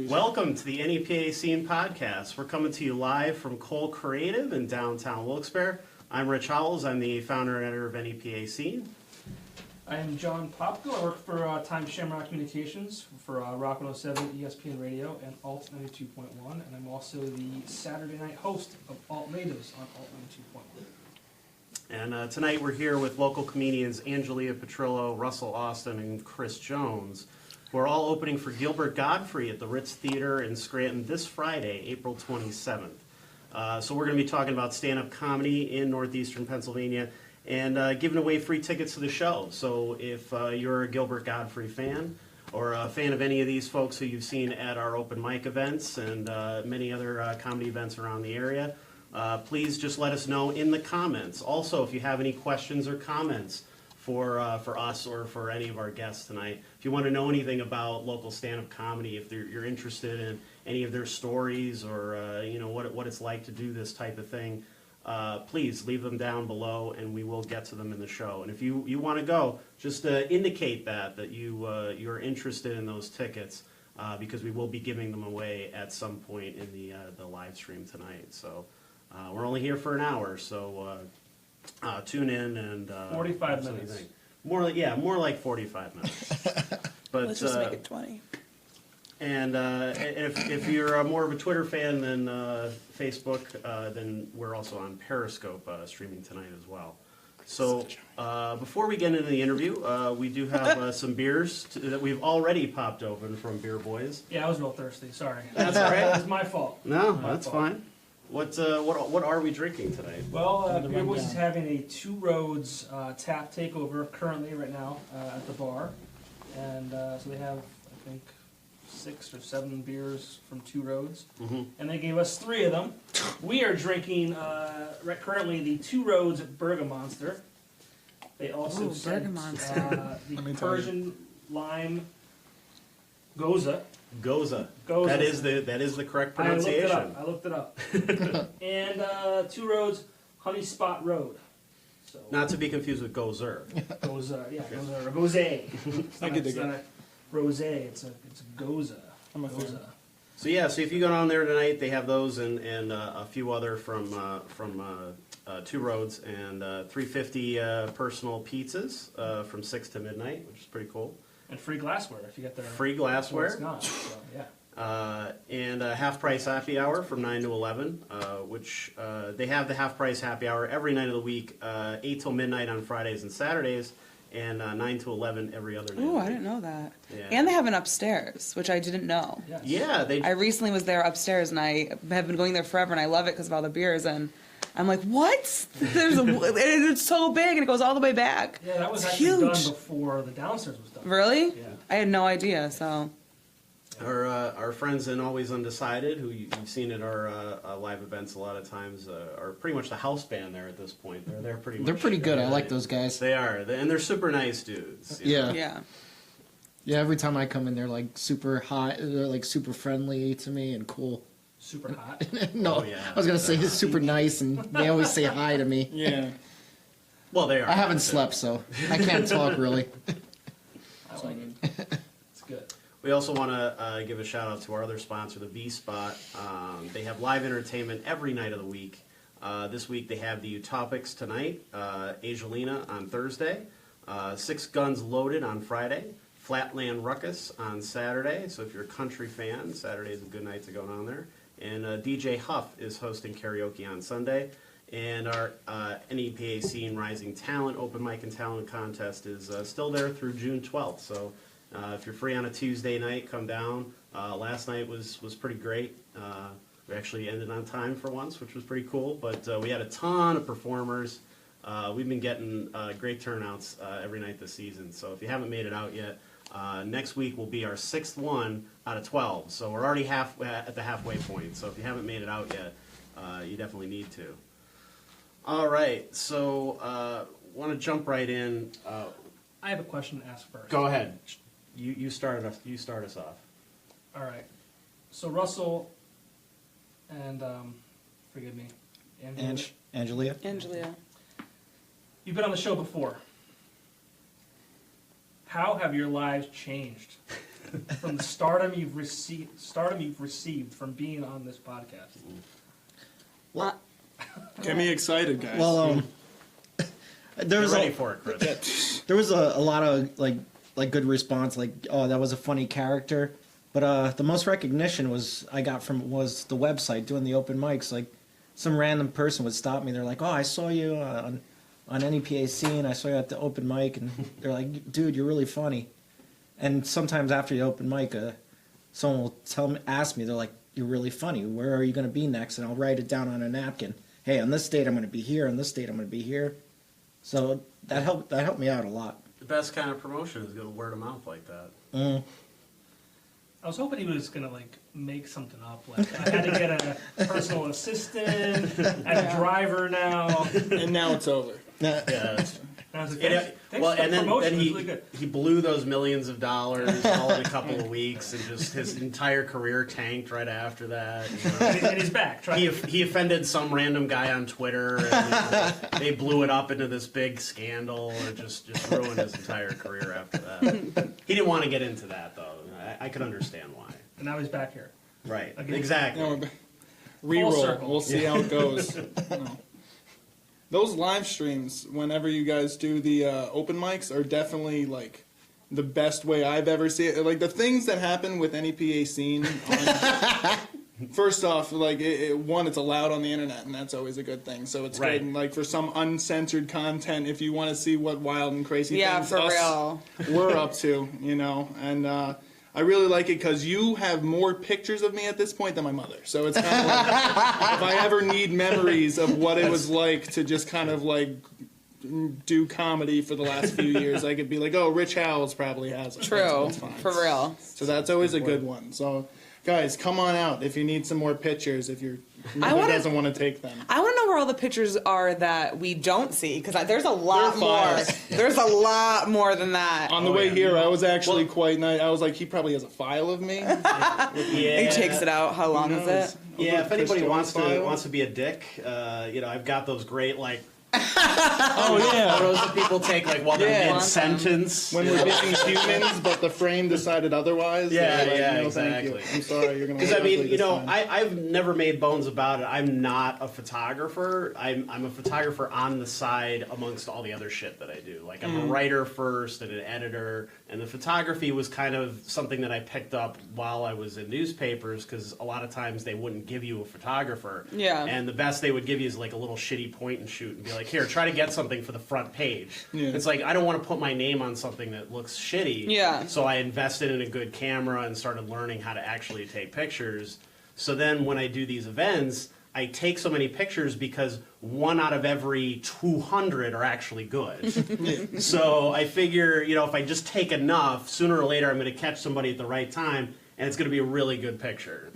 Welcome to the NEPA Scene Podcast. We're coming to you live from Cole Creative in downtown Wilkes-Barre. I'm Rich Howells. I'm the founder and editor of NEPA Scene. I am John Popko. I work for Time Shamrock Communications for Rock 107, ESPN Radio, and Alt 92.1. And I'm also the Saturday night host of Alt Natives on Alt 92.1. And tonight we're here with local comedians Angelia Petrillo, Russell Austin, and Chris Jones, who are all opening for Gilbert Gottfried at the Ritz Theater in Scranton this Friday, April 27th. So we're going to be talking about stand-up comedy in northeastern Pennsylvania and giving away free tickets to the show. So if you're a Gilbert Gottfried fan or a fan of any of these folks who you've seen at our open mic events and many other comedy events around the area, please just let us know in the comments. Also, if you have any questions or comments for us or for any of our guests tonight, if you want to know anything about local stand-up comedy, if you're interested in any of their stories or what it's like to do this type of thing, please leave them down below and we will get to them in the show. And if you want to go, just indicate that you're interested in those tickets because we will be giving them away at some point in the live stream tonight. So we're only here for an hour, so tune in and 45 minutes. More like 45 minutes. But let's just make it 20. And if you're more of a Twitter fan than Facebook, then we're also on Periscope streaming tonight as well. So before we get into the interview, we do have some beers that we've already popped open from Beer Boys. Yeah, I was real thirsty. Sorry. That's all right. It's my fault. No, that's fine. What are we drinking tonight? Well, Beer Boys is having a Two Roads tap takeover currently right now at the bar. And so they have, I think, 6 or 7 beers from Two Roads. Mm-hmm. And they gave us 3 of them. We are drinking currently the Two Roads Burgermonster. They also sent the Persian Lime Goza. Goza. That is the correct pronunciation. I looked it up. And Two Roads Honey Spot Road. So, not to be confused with Gozer. Goza, yeah, Goza, or Gose. It's not a rosé. It's a Goza. I'm a Goza. So if you go down there tonight, they have those and a few other from Two Roads and $3.50 personal pizzas from 6 to midnight, which is pretty cool. And free glassware if you get there. Free glassware. It's not, so, yeah. And half price happy hour from 9 to 11, which they have the half price happy hour every night of the week, 8 till midnight on Fridays and Saturdays, and 9 to 11 every other night. Oh, I didn't know that. Yeah. And they have an upstairs, which I didn't know. Yes. Yeah, I recently was there upstairs, and I have been going there forever, and I love it because of all the beers. And I'm like, what? It's so big, and it goes all the way back. Yeah, that was it's actually huge. done before the downstairs was done. Really? Yeah. I had no idea. So. Our friends in Always Undecided, who you've seen at our live events a lot of times, are pretty much the house band there at this point. They're pretty much. They're pretty good. I like those guys. They are, and they're super nice dudes. Yeah. Yeah. Yeah. Every time I come in, they're like super hot. They're like super friendly to me and cool. Super hot. No, Oh, yeah. I was gonna say it's super nice, and they always say hi to me. Yeah. Well, they are. I haven't slept, so I can't talk really. I like it. It's good. We also want to give a shout out to our other sponsor, the V Spot. They have live entertainment every night of the week. This week they have the Utopics tonight, Angelina on Thursday, Six Guns Loaded on Friday, Flatland Ruckus on Saturday. So if you're a country fan, Saturday is a good night to go down there. And DJ Huff is hosting karaoke on Sunday. And our NEPA Scene Rising Talent Open Mic and Talent Contest is still there through June 12th. So if you're free on a Tuesday night, come down. Last night was pretty great. We actually ended on time for once, which was pretty cool. But we had a ton of performers. We've been getting great turnouts every night this season. So if you haven't made it out yet, next week will be our 6th one out of 12. So we're already at the halfway point. So if you haven't made it out yet, you definitely need to. All right, so want to jump right in. I have a question to ask first. Go ahead. You start us off. All right. So Russell and forgive me, Angelia. Angelia. You've been on the show before. How have your lives changed from the stardom you've received from being on this podcast. Get me excited, guys. Well, there was ready for it, Chris. there was a lot of like good response, like, oh, that was a funny character. But the most recognition I got was the website doing the open mics. Like, some random person would stop me. They're like, oh, I saw you on NEPA Scene. I saw you at the open mic, and they're like, dude, you're really funny. And sometimes after the open mic, someone will ask me, they're like, you're really funny. Where are you going to be next? And I'll write it down on a napkin. Hey, on this date I'm going to be here. On this date I'm going to be here. So that helped me out a lot. The best kind of promotion is going word of mouth like that. I was hoping he was gonna like make something up. Like I had to get a personal assistant, a driver now, and now it's over. Yeah. And I was like, Yeah, thanks well, for and the then promotion. It was he really good. he blew those millions of dollars all in a couple of weeks, and just his entire career tanked right after that. You know? And he's back. He offended some random guy on Twitter, and they blew it up into this big scandal, and just ruined his entire career after that. He didn't want to get into that, though. I could understand why. And now he's back here. Right. Again. Exactly. You know, reroll. circle. We'll see how it goes. No. Those live streams, whenever you guys do the open mics, are definitely like the best way I've ever seen it. Like the things that happen with NEPA Scene. First off, like it's allowed on the internet, and that's always a good thing. So it's Right. good. And like for some uncensored content, if you want to see what wild and crazy things for real. we're up to, you know, and. I really like it because you have more pictures of me at this point than my mother. So it's kind of like, if I ever need memories of what it was like to just kind of like do comedy for the last few years, I could be like, oh, Rich Howells probably has it. True, That's fine. for real. So that's always a good one. So, guys, come on out if you need some more pictures, if your mother doesn't want to take them. I want to know where all the pictures are that we don't see, because there's a lot They're more. files. There's a lot more than that. On the way here, I was actually quite nice. I was like, he probably has a file of me. He takes it out. How long is it? Yeah, if anybody Chris wants Jones to be a dick, I've got those great Oh, yeah. photos that people take while they're Yeah. mid-sentence. When we're being humans, but the frame decided otherwise. Yeah, they're like, yeah, no, thank you. exactly. I'm sorry, you're gonna. Because look I mean, ugly this time. I've never made bones about it. I'm not a photographer. I'm a photographer on the side amongst all the other shit that I do. Like I'm a writer first and an editor, and the photography was kind of something that I picked up while I was in newspapers, because a lot of times they wouldn't give you a photographer. Yeah. And the best they would give you is like a little shitty point and shoot and be like, here, try to get something for the front page. Yeah. It's like, I don't want to put my name on something that looks shitty. Yeah. So I invested in a good camera and started learning how to actually take pictures. So then when I do these events, I take so many pictures because 1 out of every 200 are actually good. So I figure, if I just take enough, sooner or later I'm going to catch somebody at the right time, and it's going to be a really good picture.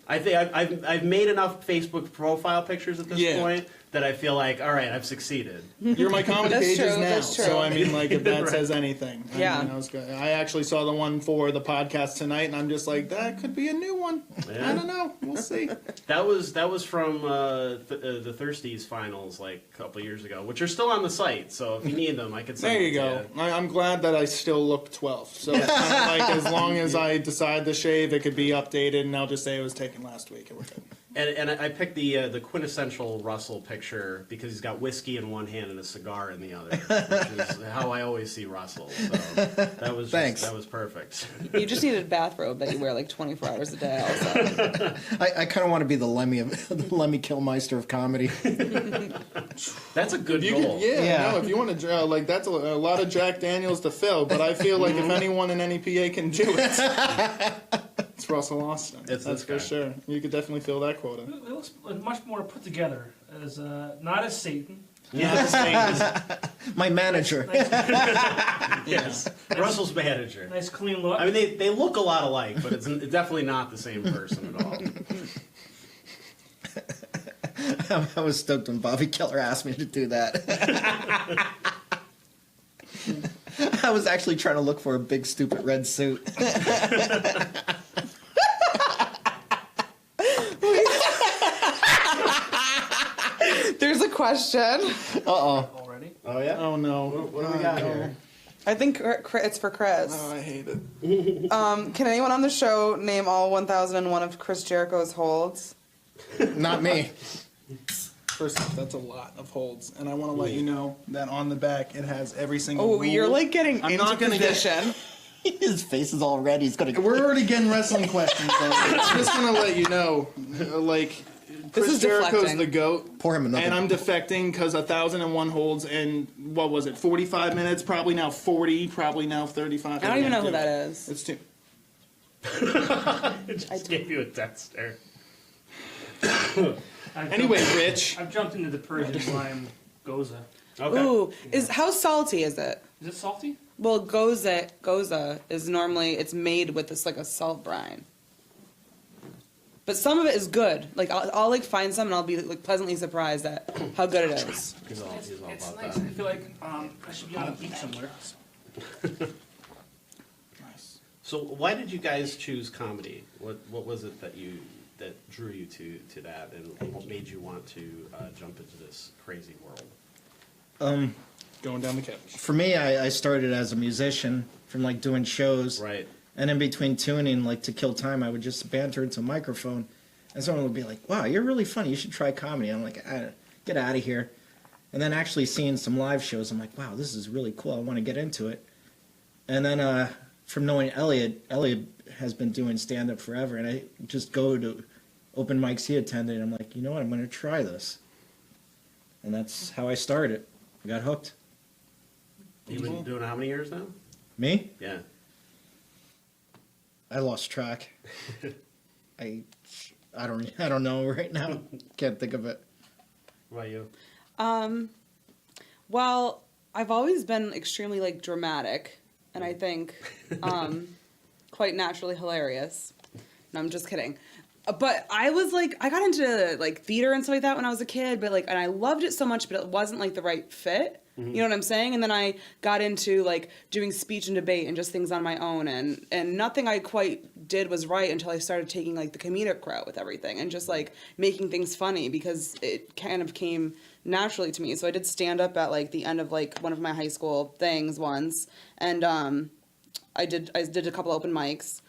I think I've made enough Facebook profile pictures at this point that I feel like, all right, I've succeeded. You're my comedy That's pages true, now, that's true. so I mean, like, if that Right. says anything. Yeah. I was good. I actually saw the one for the podcast tonight, and I'm just like, that could be a new one. Yeah. I don't know. We'll see. That was from the Thirsties finals like a couple years ago, which are still on the site. So if you need them, I could send There you them go. I'm glad that I still look 12. So it's kind of like, as long as I decide to shave, it could be updated, and I'll just say it was taken last week. And we're good. And I picked the quintessential Russell picture because he's got whiskey in one hand and a cigar in the other, which is how I always see Russell. So that was Thanks. that was perfect. You just need a bathrobe that you wear like 24 hours a day. Also, I kind of want to be the Lemmy Kilmeister of comedy. That's a good You goal. could, Yeah. no, if you want to, like, that's a lot of Jack Daniels to fill, but I feel like if anyone in NEPA can do it, it's Russell Austin. It's That's this for guy. sure. You could definitely fill that quota. It looks much more put together as not as Satan. Yeah, My manager. yes. Russell's manager. Nice clean look. I mean, they look a lot alike, but it's definitely not the same person at all. I was stoked when Bobby Keller asked me to do that. I was actually trying to look for a big, stupid red suit. there's a question. Uh-oh. already. Oh yeah. Oh, no. What do we got here? I think it's for Chris. Oh, I hate it. Can anyone on the show name all 1,001 of Chris Jericho's holds? Not me. First off, that's a lot of holds, and I want to let you know that on the back it has every single. Oh, rule. you're like getting I'm into not gonna position. His face is all red. He's gonna. We're already getting wrestling questions. Though. Just gonna let you know, like Chris is Jericho's deflecting. the GOAT. Pour him another. And I'm defecting because 1,001 holds, and what was it? 45 minutes. Probably now 40. Probably now 35. I don't even know who that is. It's too. It just gave you a death stare. Anyway, Rich. I've jumped into the Persian lime goza. Okay. Ooh, how salty is it? Is it salty? Well, goza is normally it's made with this like a salt brine. But some of it is good. Like I'll like find some and I'll be like pleasantly surprised at how good it is. He's all It's about nice. that. I feel like I should be on a beach somewhere. Nice. So why did you guys choose comedy? What was it that drew you to that, and what made you want to jump into this crazy world? Going down the couch. For me, I started as a musician from like doing shows. Right. And in between tuning, like to kill time, I would just banter into a microphone, and someone would be like, "Wow, you're really funny. You should try comedy." I'm like, "Get out of here!" And then actually seeing some live shows, I'm like, "Wow, this is really cool. I want to get into it." And then from knowing Elliot has been doing stand up forever, and I just go to open mics he attended. And I'm like, you know what? I'm going to try this, and that's how I started. I got hooked. You've been doing it how many years now? Me? Yeah. I lost track. I don't know right now. Can't think of it. What about you? Well, I've always been extremely like dramatic, and I think quite naturally hilarious. No, I'm just kidding. But I was like, I got into like theater and stuff like that when I was a kid, but like, and I loved it so much, but it wasn't like the right fit. You know what I'm saying? And then I got into like doing speech and debate and just things on my own, and nothing I quite did was right until I started taking like the comedic route with everything and just like making things funny because it kind of came naturally to me. So I did stand up at like the end of like one of my high school things once, and I did a couple open mics,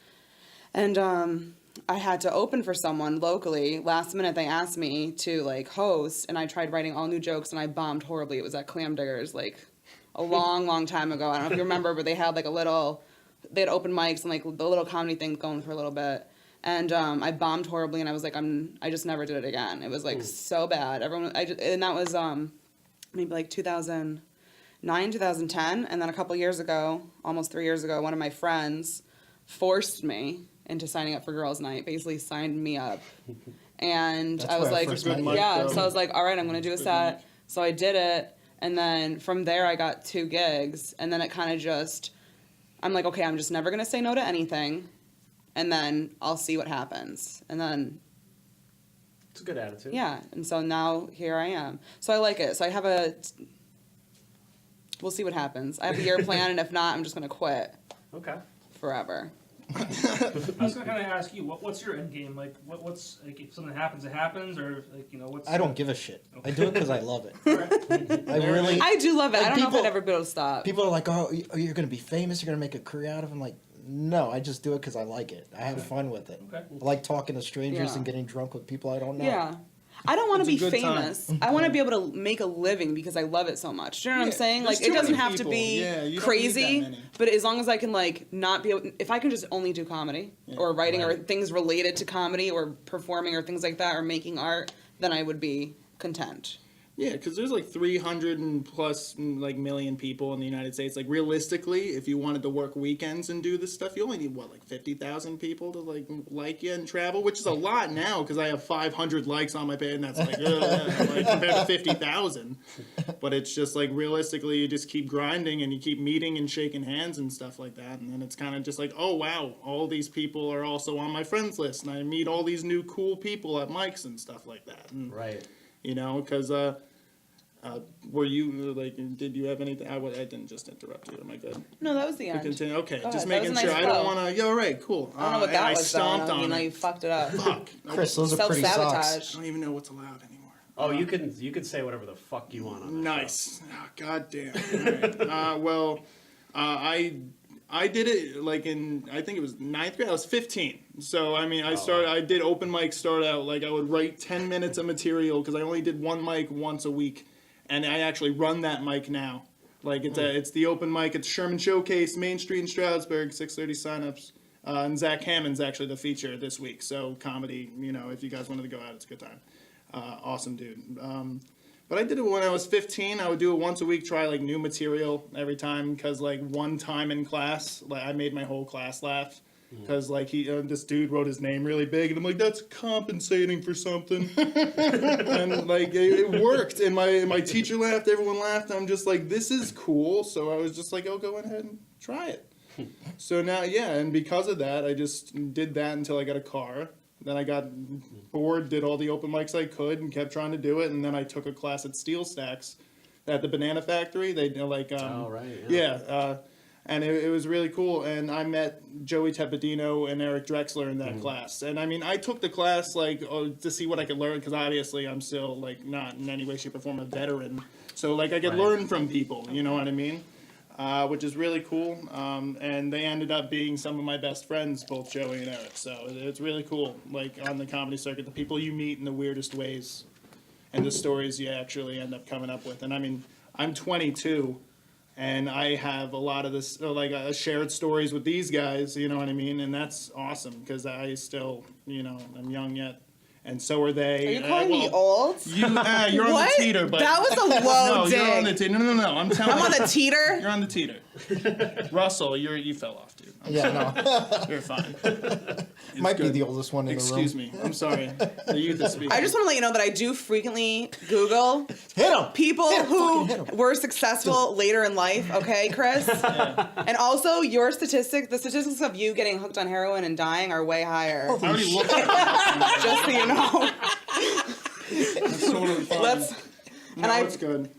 and I had to open for someone locally. Last minute, they asked me to like host, and I tried writing all new jokes, and I bombed horribly. It was at Clam Diggers, like a long time ago. I don't know if you remember, but they had like they had open mics and like the little comedy thing going for a little bit. And I bombed horribly, and I was like, I just never did it again. It was like so bad. And that was maybe like 2009, 2010, and then a couple years ago, almost 3 years ago, one of my friends forced me into signing up for girls' night, basically signed me up. And That's I was where I like, first met you. yeah, so I was like, all right, I'm going to do a set. So I did it. And then from there, I got 2 gigs. And then it kind of just, I'm like, okay, I'm just never going to say no to anything. And then I'll see what happens. And then, It's a good attitude. yeah. And so now here I am. So I like it. So I have we'll see what happens. I have a year plan. And if not, I'm just going to quit Okay. forever. I was gonna kind of ask you, what's your end game? Like, what's like if something happens, it happens, or like what's? I don't give a shit. I do it because I love it. Right. I really. I do love it. Like I don't know if people- I'd ever be able to stop. People are like, "Oh, you're going to be famous. You're going to make a career out of it." I'm like, no, I just do it because I like it. I have fun with it. Okay. I like talking to strangers Yeah. and getting drunk with people I don't know. Yeah. I don't want to It's be a good time. famous. I want to be able to make a living because I love it so much. Do you know what I'm Yeah, saying? there's Like, it too doesn't many have to people. be Yeah, you don't need crazy, that many. but as long as I can, like, not be able, if I can just only do comedy or writing or things related to comedy or performing or things like that or making art, then I would be content. Yeah, because there's like 300 and plus like million people in the United States. Like realistically, if you wanted to work weekends and do this stuff, you only need what, like 50,000 people to like you and travel, which is a lot now because I have 500 likes on my page, and that's like, like compared to 50,000. But it's just like realistically, you just keep grinding and you keep meeting and shaking hands and stuff like that, and then it's kind of just like, oh wow, all these people are also on my friends list, and I meet all these new cool people at mics and stuff like that. And, Right. you know, because were you like? Did you have anything? I didn't just interrupt you. Am I good? No, that was the To end. continue. Okay, Go just ahead. That making was a sure. nice I don't flow. want to. Yeah, all right, cool. I don't know what that I was, stomped though. on You know, it. you fucked it up. Fuck. Chris, those are pretty socks. Self-sabotage. I don't even know what's allowed anymore. Oh, you can say whatever the fuck you want on that Nice. Oh, God damn. All right. Well, I did it like in, I think it was 9th grade. I was 15. So, I mean, I did open mic start out. Like, I would write 10 minutes of material because I only did one mic once a week. And I actually run that mic now. Like, it's the open mic. It's Sherman Showcase, Main Street in Stroudsburg, 6:30 signups. And Zach Hammond's actually the feature this week. So, comedy, you know, if you guys wanted to go out, it's a good time. Awesome dude. But I did it when I was 15. I would do it once a week, try like new material every time, because like one time in class, like I made my whole class laugh, because like this dude wrote his name really big, and I'm like, that's compensating for something, and like it worked, and my teacher laughed, everyone laughed. I'm just like, this is cool, so I was just like, oh, go ahead and try it. So now, yeah, and because of that, I just did that until I got a car. Then I got bored, did all the open mics I could, and kept trying to do it. And then I took a class at Steel Stacks at the Banana Factory. They like, Oh, right. yeah, and it was really cool. And I met Joey Tepedino and Eric Drexler in that class. And I mean, I took the class like to see what I could learn, because obviously I'm still like not in any way, shape, or form a veteran. So like I could learn from people. You know what I mean? Which is really cool, and they ended up being some of my best friends, both Joey and Eric, so it's really cool, like, on the comedy circuit, the people you meet in the weirdest ways, and the stories you actually end up coming up with. And I mean, I'm 22, and I have a lot of this, like, shared stories with these guys, you know what I mean, and that's awesome, because I still, you know, I'm young yet. And so are they. Are you calling me old? You're on What? the teeter, but That was a low no, dig. you're on the teeter. No. I'm telling I'm you. on the teeter. You're on the teeter. Russell, you fell off, dude. I'm Yeah, sorry. You're fine. It's Might be good. the oldest one in Excuse the room. me. I'm sorry. The youth is speaking. I just want to let you know that I do frequently Google Hit him! people Hit him, who fucking hit him. were successful later in life. Okay, Chris. And also, the statistics of you getting hooked on heroin and dying are way higher. I already looked at it. Just so you know. That's totally fine. And I it's good.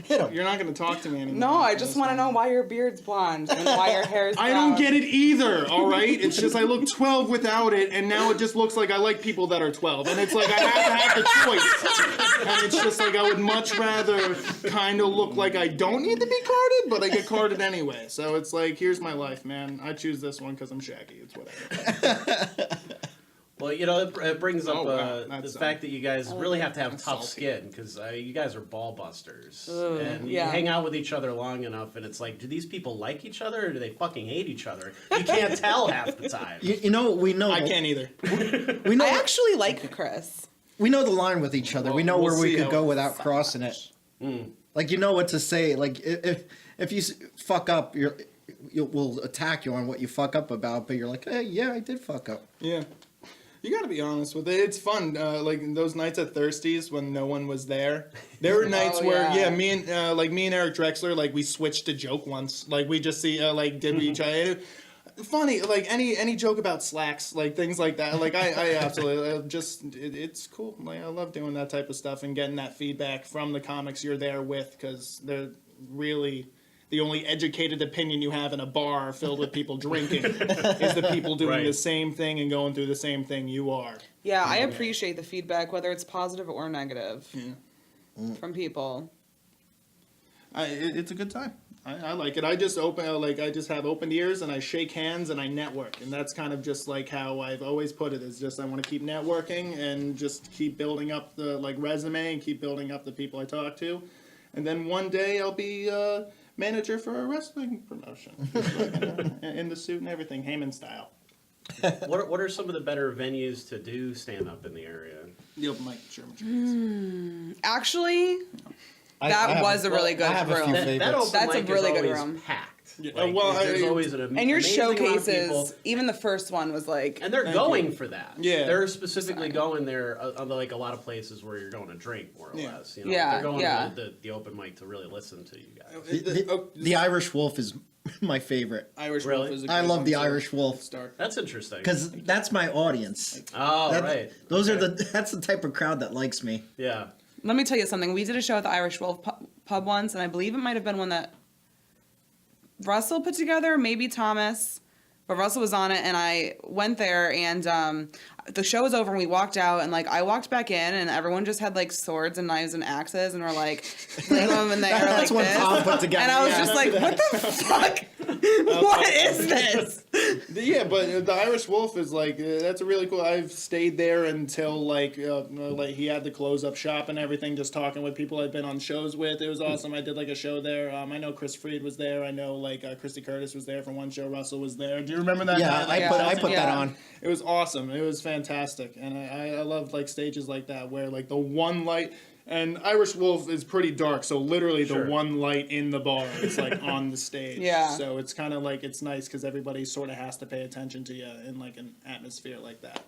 Hit him. You're not going to talk to me anymore. no, I just want to know why your beard's blonde and why your hair is brown. I don't get it either, all right? It's just I look 12 without it, and now it just looks like I like people that are 12. And it's like I have to have the choice. And it's just like I would much rather kind of look like I don't need to be carded, but I get carded anyway. So it's like, here's my life, man. I choose this one because I'm shaggy. It's whatever. Well, you know, it brings up Oh, wow. the That's, fact that you guys really have to have tough salty. skin, because you guys are ball busters. Ugh, and yeah. you hang out with each other long enough, and it's like, do these people like each other, or do they fucking hate each other? You can't tell half the time. You know, we know. I can't either. We know. I actually like Chris. We know the line with each other. Well, we know we'll where we see could how go it without crossing it. Mm. Like, you know what to say. Like, if you fuck up, we'll attack you on what you fuck up about. But you're like, hey, yeah, I did fuck up. Yeah. You gotta be honest with it. It's fun. Like those nights at Thirsties when no one was there. There were nights where, me and Eric Drexler, like we switched a joke once. Like we just see, did we each other. Funny, like any joke about slacks, like things like that. Like I absolutely it's cool. Like I love doing that type of stuff and getting that feedback from the comics you're there with, because they're really the only educated opinion you have in a bar filled with people drinking is the people doing Right. the same thing and going through the same thing you are. Yeah, I appreciate the feedback, whether it's positive or negative, from people. It's a good time. I like it. I just I just have open ears and I shake hands and I network, and that's kind of just like how I've always put it. Is just I want to keep networking and just keep building up the resume and keep building up the people I talk to, and then one day I'll be manager for a wrestling promotion in the suit and everything, Heyman style. What are some of the better venues to do stand up in the area? The open mic, Sherman. Actually, I that have- was a really good I have a room. few That favorites. open That's a mic really is good always room. packed. Yeah, Like, well, there's I- always an And your amazing amount of people. showcases, even the first one was like, And they're Thank going you. for that. Yeah. They're specifically going there, like a lot of places where you're going to drink, more or Yeah. less. You know? Yeah, They're going yeah. to the open mic to really listen to you guys. The Irish Wolf is my favorite. Irish Really? Wolf is a I good love one, the too. Irish Wolf Start. That's interesting. because that's my audience. Oh, That- right. Those are Okay. that's the type of crowd that likes me. Yeah. let me tell you something. We did a show at the Irish Wolf pub once, and I believe it might have been one that Russell put together, maybe Thomas. But Russell was on it, and I went there, and the show was over, and we walked out, and like I walked back in, and everyone just had like swords and knives and axes, and were like playing them, and they were like That's what this. Tom put together. And I was yeah. just like, what the fuck? What is this? Yeah, but the Irish Wolf is like that's a really cool. I've stayed there until like he had the close up shop and everything. Just talking with people I've been on shows with. It was awesome. I did like a show there. I know Chris Fried was there. I know like Christy Curtis was there for one show. Russell was there. Do you remember that? Yeah, night? I put that Yeah. on. It was awesome. It was fantastic, and I love like stages like that where like the one light. And Irish Wolf is pretty dark, so literally Sure. the one light in the bar is like on the stage. Yeah. So it's kind of like it's nice because everybody sort of has to pay attention to you in like an atmosphere like that,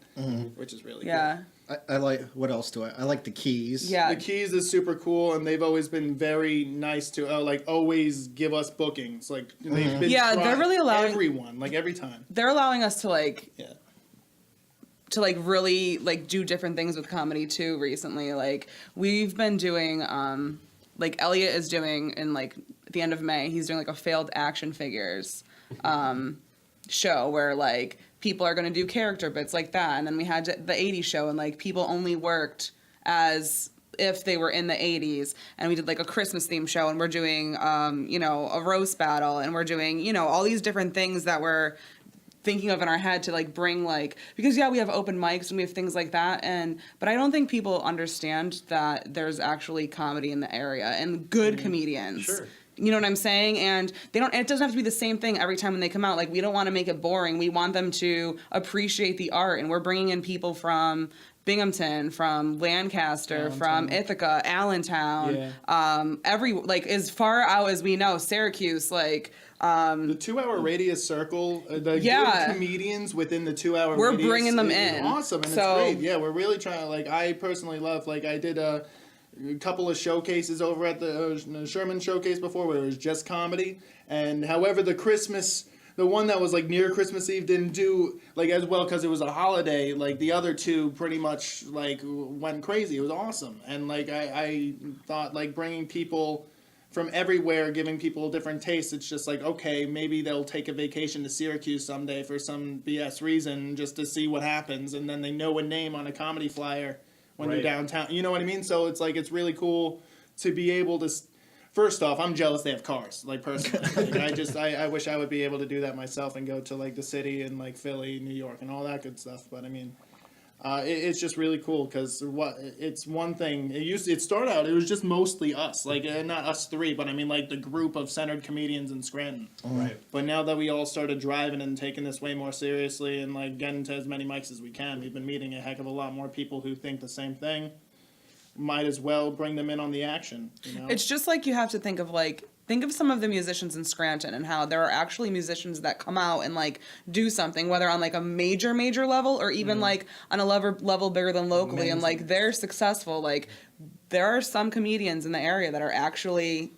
which is really Yeah. I like, what else do I like the keys. Yeah. cool. The Keys is super cool, and they've always been very nice to like always give us bookings. Like they've been Yeah, they're trying- really allowing- everyone like every time. They're allowing us to like Yeah. really like do different things with comedy too recently. Like we've been doing like Elliot is doing in like at the end of May, he's doing like a failed action figures show where like people are going to do character bits like that. And then we had the 80s show, and like people only worked as if they were in the 80s, and we did like a Christmas themed show, and we're doing you know, a roast battle, and we're doing, you know, all these different things that we're thinking of in our head to like bring like, because yeah, we have open mics and we have things like that, and but I don't think people understand that there's actually comedy in the area and good comedians. Sure. You know what I'm saying? And they don't, it doesn't have to be the same thing every time when they come out. Like, we don't want to make it boring. We want them to appreciate the art, and we're bringing in people from Binghamton, from Lancaster, from Ithaca, Allentown, like as far out as we know, Syracuse, like The 2 hour radius circle, the good comedians within the 2 hour we're radius bringing them is in. awesome, and So- it's great. Yeah, we're really trying to, like, I personally love, like, I did a couple of showcases over at the Sherman Showcase before where it was just comedy, and however the one that was like near Christmas Eve didn't do like as well because it was a holiday. Like the other two pretty much like went crazy. It was awesome, and like I thought like bringing people from everywhere, giving people different tastes. It's just like, okay, maybe they'll take a vacation to Syracuse someday for some BS reason just to see what happens, and then they know a name on a comedy flyer when they're Right. downtown. You know what I mean? So it's like it's really cool to be able to. First off, I'm jealous they have cars, like personally. Like, I wish I would be able to do that myself and go to like the city and like Philly, New York, and all that good stuff. But I mean, it's just really cool because it's one thing. It started out. It was just mostly us, like not us three, but I mean like the group of centered comedians in Scranton. Right. But now that we all started driving and taking this way more seriously and like getting to as many mics as we can, we've been meeting a heck of a lot more people who think the same thing. Might as well bring them in on the action. You know? It's just like you have to think of some of the musicians in Scranton and how there are actually musicians that come out and like do something, whether on like a major level or even like on a level bigger than locally, and like they're successful. Like there are some comedians in the area that are actually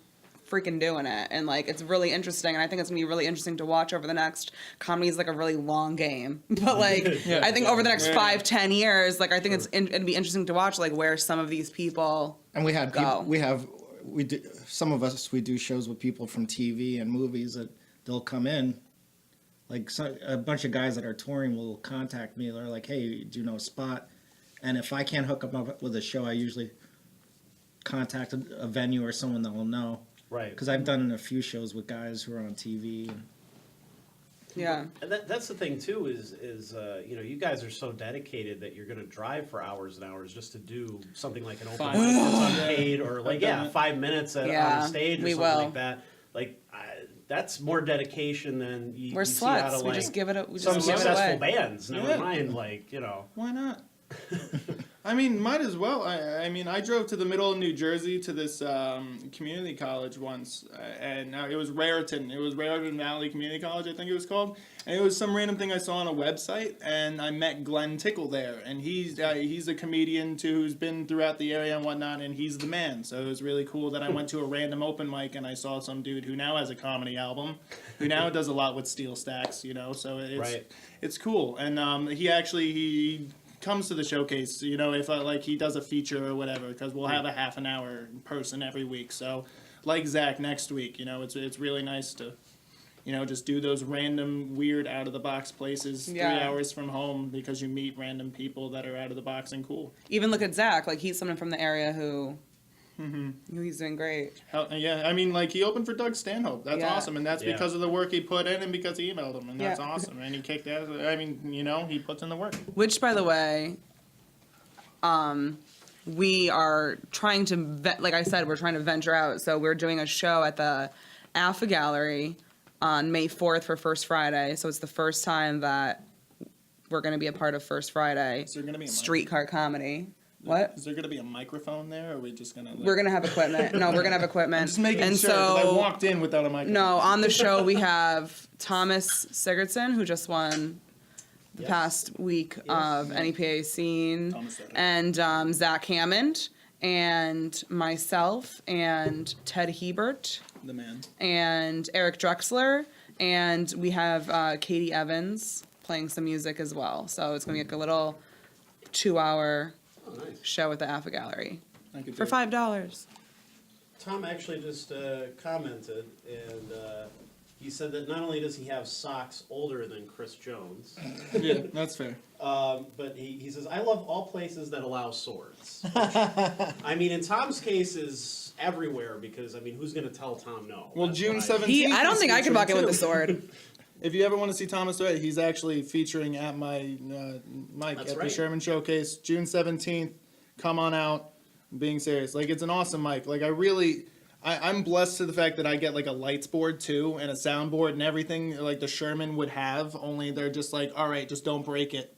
freaking doing it, and like it's really interesting, and I think it's gonna be really interesting to watch over the next. Comedy is like a really long game, but like I think over the next 5-10 years, like I think it'd be interesting to watch like where some of these people And we had go. we do, some of us, we do shows with people from TV and movies that they'll come in. Like a bunch of guys that are touring will contact me. They're like, "Hey, do you know a spot?" And if I can't hook them up with a show, I usually contact a venue or someone that will know. Right. Because I've done a few shows with guys who are on TV. yeah. And that's the thing too is you know, you guys are so dedicated that you're going to drive for hours and hours just to do something like an open mic that's unpaid or like 5 minutes on Yeah, the stage or we something will. like that. Like that's more dedication than you We're you see out sluts. of We like just give it. We some just give it successful away. bands. Never Yeah. mind, like you know. Why not? I mean, might as well. I mean, I drove to the middle of New Jersey to this community college once, and it was Raritan. It was Raritan Valley Community College, I think it was called. And it was some random thing I saw on a website, and I met Glenn Tickle there. And he's a comedian, too, who's been throughout the area and whatnot, and he's the man. So it was really cool that I went to a random open mic, and I saw some dude who now has a comedy album, who now does a lot with Steel Stacks, you know, so it's cool. And he comes to the showcase, you know, if like he does a feature or whatever, because we'll have a half an hour person every week. So, like Zach next week, you know, it's really nice to just do those random weird out of the box places 3 Yeah. hours from home because you meet random people that are out of the box and cool. Even look at Zach, like he's someone from the area who he's doing great. Yeah, I mean, like, he opened for Doug Stanhope. That's Yeah. awesome, and that's Yeah. because of the work he put in and because he emailed him, and that's Yeah. awesome. And he kicked ass. I mean, he puts in the work. Which, by the way, we are trying to, like I said, we're trying to venture out. So we're doing a show at the AFA Gallery on May 4th for First Friday. So it's the first time that we're going to be a part of First Friday Is there going to be a streetcar comedy. What? Is there going to be a microphone there, or are we just going to... We're going to have equipment. No, we're going to have equipment. I'm just making and sure, 'cause I so, walked in without a microphone. no, on the show we have Thomas Sigurdsson, who just won the Yes. past week of NEPA Scene, Thomas said it. and Zach Hammond, and myself, and Ted Hebert, The man. and Eric Drexler, and we have Katie Evans playing some music as well. So it's going to be like a little 2-hour Oh, nice. show at the AFA Gallery I could for do it. $5. Tom actually just commented, and he said that not only does he have socks older than Chris Jones, Yeah, that's fair. but he says, I love all places that allow swords. Which, I mean, in Tom's case is everywhere because, I mean, who's going to tell Tom no? Well, That's June what I- 17th. I don't he's think I could walk in with a featuring, too. sword. If you ever want to see Thomas Ray, he's actually featuring at my mic That's at the right. Sherman Showcase, June 17th. Come on out. I'm being serious. Like, it's an awesome mic. Like, I'm blessed to the fact that I get, like, a lights board, too, and a soundboard and everything, like the Sherman would have, only they're just like, all right, just don't break it.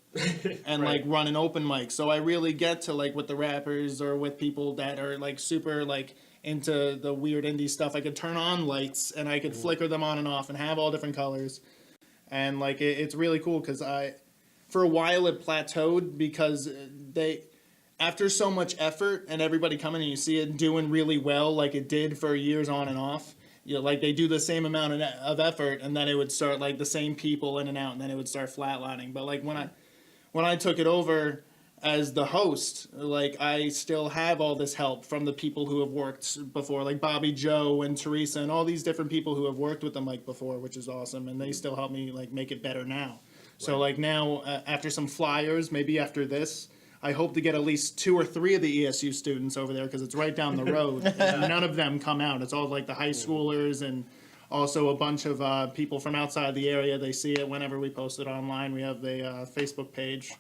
And, Right. like, run an open mic. So I really get to, like, with the rappers or with people that are, like, super, like, into the weird indie stuff. I could turn on lights, and I could flicker them on and off and have all different colors. And, like, it's really cool because for a while it plateaued because after so much effort and everybody coming and you see it doing really well like it did for years on and off, like they do the same amount of effort and then it would start like the same people in and out and then it would start flatlining. But like when I took it over as the host, like I still have all this help from the people who have worked before, like Bobby Joe and Teresa and all these different people who have worked with the mic before, which is awesome, and they still help me like make it better now. So like now, after some flyers, maybe after this, I hope to get at least 2 or 3 of the ESU students over there because it's right down the road. And none of them come out. It's all like the high schoolers and also a bunch of people from outside the area. They see it whenever we post it online. We have the Facebook page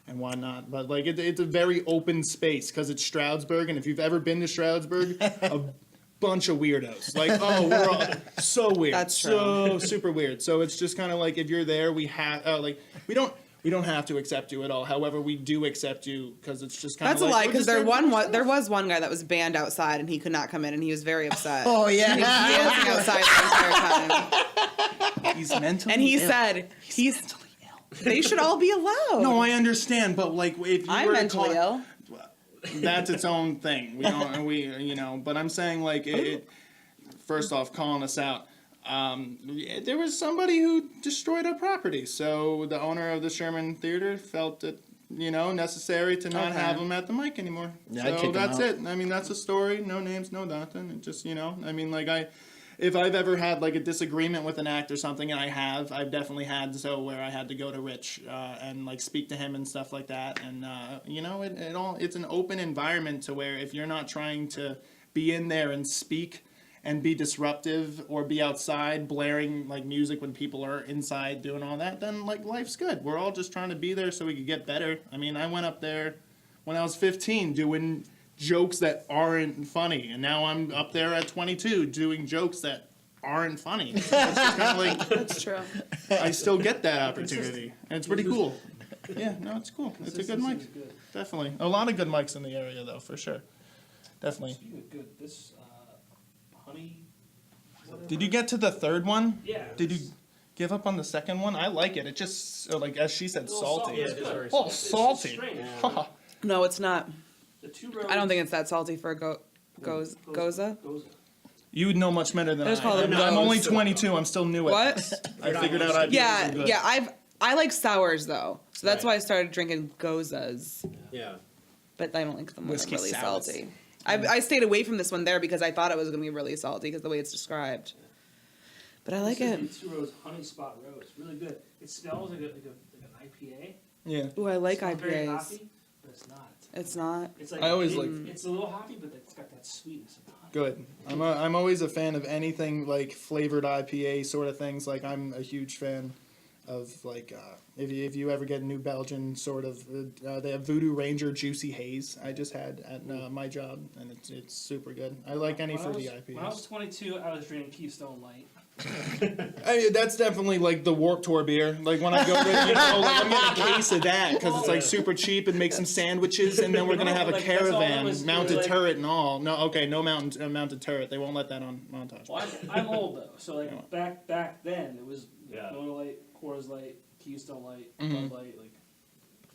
and whatnot. But like it's a very open space because it's Stroudsburg. And if you've ever been to Stroudsburg, a bunch of weirdos. Like, oh, we're all so weird. That's so super weird. So it's just kind of like if you're there, we have we don't have to accept you at all. However, we do accept you because it's just kind of That's a lie, we're because just there was one guy that was banned outside and he could not come in and he was very upset. Oh He was yeah. dancing outside the entire time. He's mentally And he ill. said, mentally ill. they should all be allowed. No, I understand, but like if you I'm were to mentally call, ill. that's its own thing. We don't, but I'm saying like first off, calling us out. There was somebody who destroyed our property, so the owner of the Sherman Theater felt it, necessary to not Okay. have him at the mic anymore. Yeah, I'd kick So him that's out. it. I mean, that's a story. No names, no nothing. It just, I mean, like if I've ever had like a disagreement with an act or something, and I've definitely had where I had to go to Rich and like speak to him and stuff like that. And it's an open environment to where if you're not trying to be in there and speak and be disruptive or be outside blaring like music when people are inside doing all that, then like life's good. We're all just trying to be there so we could get better. I mean, I went up there when I was 15 doing jokes that aren't funny, and now I'm up there at 22 doing jokes that aren't funny. So it's just kind of like That's true. I still get that opportunity, and it's pretty cool. Yeah, no, it's cool. It's a good mic. Consistency is good. Definitely. A lot of good mics in the area, though, for sure. Definitely. Speaking of good, this honey. Did you get to the third one? Yeah. Did you give up on the second one? I like it. It just, like as she said, It's a little salty. salty. Yeah, It's it is good. very Oh, It's salty. strange. Yeah. No, it's not. The 2 roads. I don't think it's that salty for a goza. Goza. You would know much better than I just I. call it I'm only goes. 22. I'm still new at What? this. I figured out IPAs are Yeah, good. yeah. I like sours though, so that's Right. why I started drinking gozas. Yeah. But I don't like them when Whiskey they're really sours. salty. I stayed away from this one there because I thought it was going to be really salty because the way it's described. But I like it. This is a 2 rows honey spot rose. Really good. It smells like an IPA. Yeah. Ooh, I like It's not very IPAs. hoppy, but it's not. It's not. It's like I always it's a little hoppy, but it's got that sweetness of the honey. Good. I'm always a fan of anything like flavored IPA sort of things. Like I'm a huge fan of like if you ever get a New Belgian sort of they have Voodoo Ranger Juicy Haze. I just had at my job, and it's super good. I like any fruity IPAs. When I was 22, I was drinking Keystone Light. I mean, that's definitely like the Warped Tour beer. Like when I go, like I'm getting a case of that because it's like super cheap and make some sandwiches, and then we're gonna have a Like, that's all that caravan, was, mounted like- turret and all. No, okay, no mounted turret. They won't let that on montage. Well, I'm old though, so like back then it was Yeah. Miller Lite, Coors Light, Keystone Light, Mhm. Bud Light. Like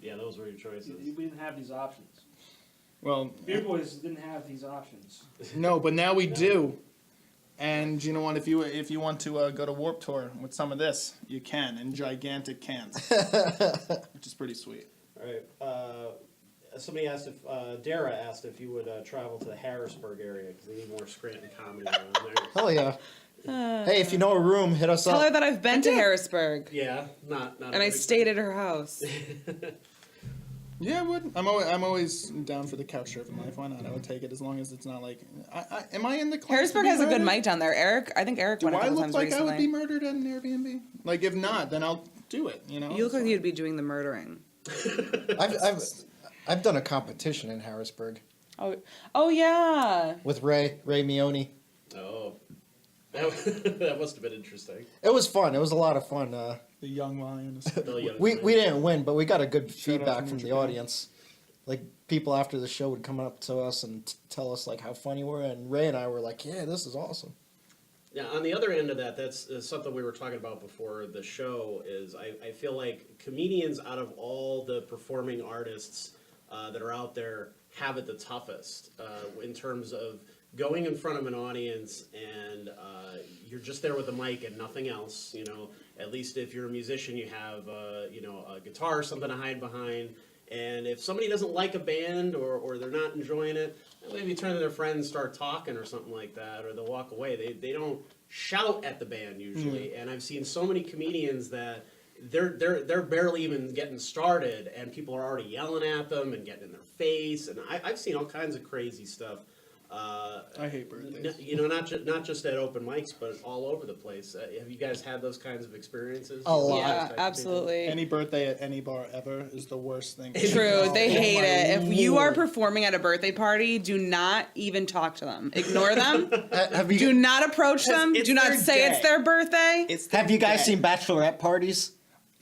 Yeah, those were your choices. we didn't have these options. Well, Beer Boys didn't have these options. no, but now we do. And you know what? If you want to go to Warped Tour with some of this, you can in gigantic cans, which is pretty sweet. All right. Somebody asked if Dara asked if you would travel to the Harrisburg area because they need more Scranton comedy around there. Hell yeah. Hey, if you know a room, hit us Tell her up. that I've been to Harrisburg Yeah, not. and I stayed at her house. Yeah, I would. I'm always down for the couch surfing life. Why not? I would take it as long as it's not like. Am I in the class to Harrisburg be has a good murdered? mic down there. I think Eric Do went a I couple look times like recently. I would be murdered at an Airbnb? Like, if not, then I'll do it. You know. You look like you'd be doing the murdering. I've done a competition in Harrisburg Oh yeah. with Ray Mione. Oh, that must have been interesting. It was fun. It was a lot of fun. The young lions. We didn't win, but we got a good Shout out feedback from from the Japan. audience. Like people after the show would come up to us and tell us like how funny we were, and Ray and I were like, "Yeah, this is awesome." Yeah, on the other end of that, that's something we were talking about before the show. Is I feel like comedians out of all the performing artists that are out there have it the toughest in terms of going in front of an audience and you're just there with a mic and nothing else. You know, at least if you're a musician, you have a guitar or something to hide behind. And if somebody doesn't like a band or they're not enjoying it, maybe turn to their friends, start talking or something like that, or they'll walk away. They don't shout at the band usually. And I've seen so many comedians that they're barely even getting started, and people are already yelling at them and getting in their face. And I've seen all kinds of crazy stuff. I hate birthdays. You know, not just at open mics, but all over the place. Have you guys had those kinds of experiences? A lot. Yeah, absolutely. Any birthday at any bar ever is the worst thing. True, they Oh hate my it. If you are Lord. performing at a birthday party, do not even talk to them. Ignore them. Have you Do not approach them. it's Do not their say it's day. their birthday. Have you guys seen bachelorette parties?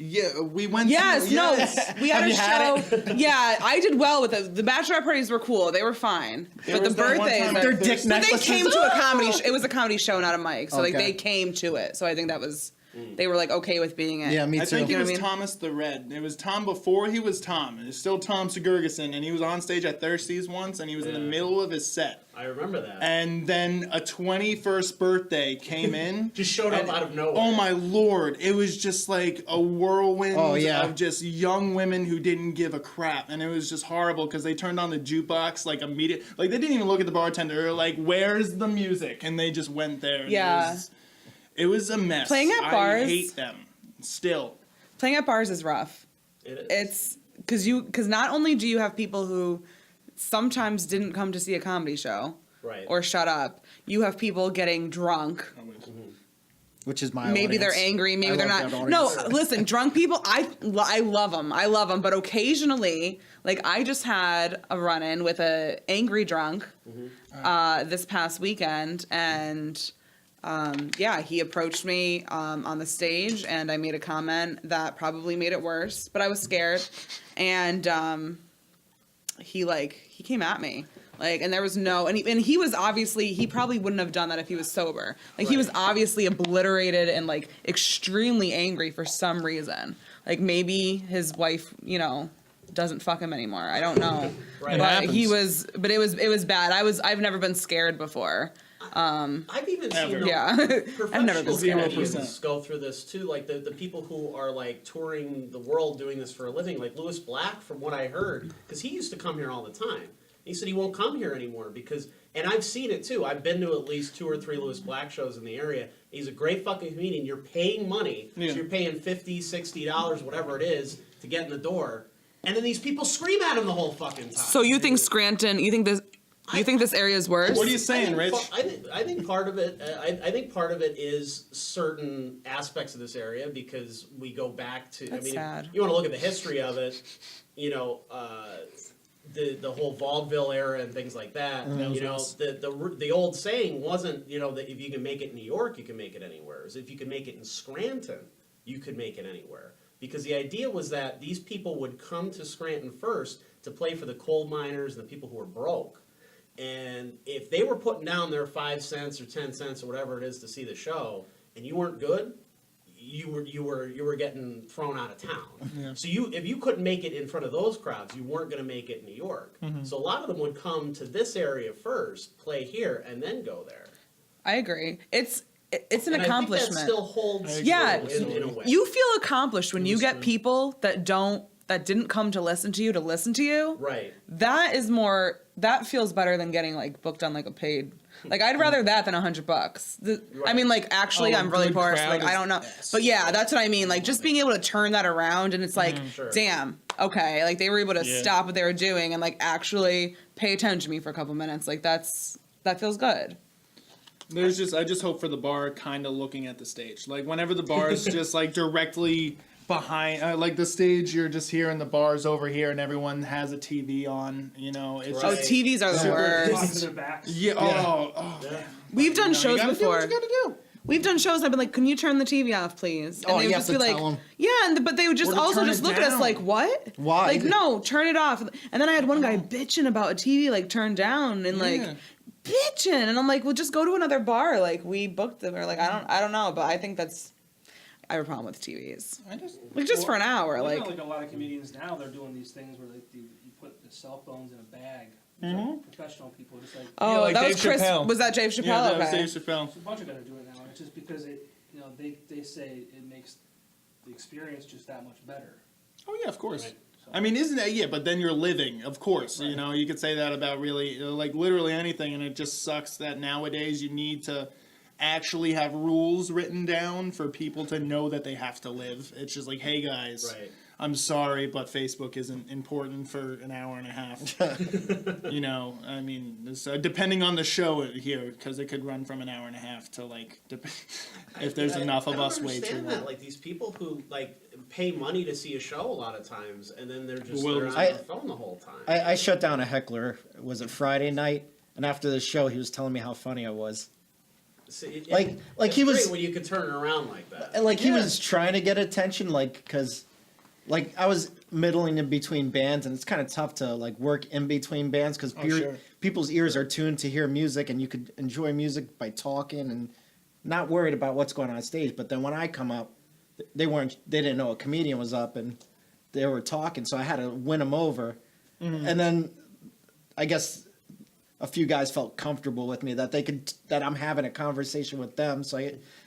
Yeah, we went. Yes, to, yes. no, we had Have a you had show. Yeah, I did well with it. The bachelorette parties were cool; they were fine. There But the was that one birthdays, time at Their Thirsty- dick but they necklaces. came to a comedy. It was a comedy show, not a mic. So like Okay. they came to it. So I think that was they were like okay with being it. Yeah, me I too. think You it know was what I mean? Thomas the Red. It was Tom before he was Tom. It was still Tom Segurgason, and he was on stage at Thirsties once, and he was in the Yeah. middle of his set. I remember that. And then a 21st birthday came in. Just showed up and- out of nowhere. Oh my Lord. It was just like a whirlwind Oh, yeah. of just young women who didn't give a crap. And it was just horrible because they turned on the jukebox like immediate. Like they didn't even look at the bartender. They were like, "Where's the music?" And they just went there. And Yeah. It was a mess. Playing at bars- I hate them. Still. Playing at bars is rough. It is. It's because not only do you have people who sometimes didn't come to see a comedy show right. or shut up, you have people getting drunk. Which is my Maybe they're audience. angry. Maybe I they're love not. that No, audience. listen, drunk people. I love them. I love them. But occasionally, like I just had a run-in with a angry drunk this past weekend, and yeah, he approached me on the stage, and I made a comment that probably made it worse. But I was scared, and he came at me. Like, and there was no, and he was obviously, he probably wouldn't have done that if he was sober. Like, he was obviously obliterated and, like, extremely angry for some reason. Like, maybe his wife, doesn't fuck him anymore. I don't know. Right. But It but it was bad. I've never been scared before. I've even seen Ever. Yeah. I've never been professional scared. comedians go through this too. Like the people who are like touring the world doing this for a living, like Louis Black, from what I heard, because he used to come here all the time. He said he won't come here anymore because, and I've seen it too. I've been to at least 2 or 3 Lewis Black shows in the area. He's a great fucking comedian. You're paying money, so you're paying $50, $60, whatever it is, to get in the door. And then these people scream at him the whole fucking time. So you think Scranton? You think this area is worse? What are you saying, Rich? I think part of it. I think part of it is certain aspects of this area because we go back to. That's sad. If you want to look at the history of it, you know, the whole vaudeville era and things like that. You know, the old saying wasn't, you know, that if you can make it in New York, you can make it anywhere. It's if you can make it in Scranton, you could make it anywhere. Because the idea was that these people would come to Scranton first to play for the coal miners and the people who were broke. And if they were putting down their 5 cents or 10 cents or whatever it is to see the show, and you weren't good, you were getting thrown out of town. Yeah. So if you couldn't make it in front of those crowds, you weren't going to make it in New York. Mm-hmm. So a lot of them would come to this area first, play here, and then go there. I agree. It's an accomplishment. I think that still holds true in a way. You feel accomplished when you get people that didn't come to listen to you. Right. That feels better than getting like booked on like a paid. Like I'd rather that than $100. Right. I mean, like actually, I'm really poor, so like I don't know. But yeah, that's what I mean. Like just being able to turn that around, and it's like, damn, okay, like they were able to stop what they were doing and like actually pay attention to me for a couple minutes. Like that feels good. I just hope for the bar kind of looking at the stage. Like whenever the bar is just like directly behind, like the stage, you're just here and the bar's over here and everyone has a TV on, you know. It's right. just, TVs are the worst. To their backs. Yeah. Oh. We've done shows before. Do what you gotta do. We've done shows. I've been like, "Can you turn the TV off, please?" And they would just be like, "Yeah," but they would just also just look at us like, "What? Why? Like, no, turn it off." And then I had one guy bitching about a TV like turned down and like bitching, and I'm like, "Well, just go to another bar." Like we booked them, or like I don't know, but I think I have a problem with TVs. Just for an hour, like a lot of comedians now, they're doing these things where like you put the cell phones in a bag. Mm-hmm. Professional people just like like that was Chris. Chappelle. Was that Dave Chappelle? Yeah, that was okay. Dave Chappelle. So a bunch of guys are doing it now. It's just because they say it makes the experience just that much better. Oh yeah, of course. Right. So, I mean, isn't that But then you're living, of course. Right. You know, you could say that about really like literally anything, and it just sucks that nowadays you need to actually have rules written down for people to know that they have to live. It's just like, hey guys, I'm sorry, but Facebook isn't important for an hour and a half. You know, I mean, depending on the show here, because it could run from an hour and a half to like, if there's enough of us way too long. Like these people who like pay money to see a show a lot of times, and then they're just on the phone the whole time. I shut down a heckler. Was it Friday night? And after the show, he was telling me how funny I was. See, like he was when you could turn it around like that. And like he was trying to get attention, like because like I was middling in between bands, and it's kind of tough to like work in between bands because people's ears are tuned to hear music, and you could enjoy music by talking and not worried about what's going on stage. But then when I come up, they didn't know a comedian was up, and they were talking, so I had to win them over. Mm-hmm. And then I guess a few guys felt comfortable with me that I'm having a conversation with them. So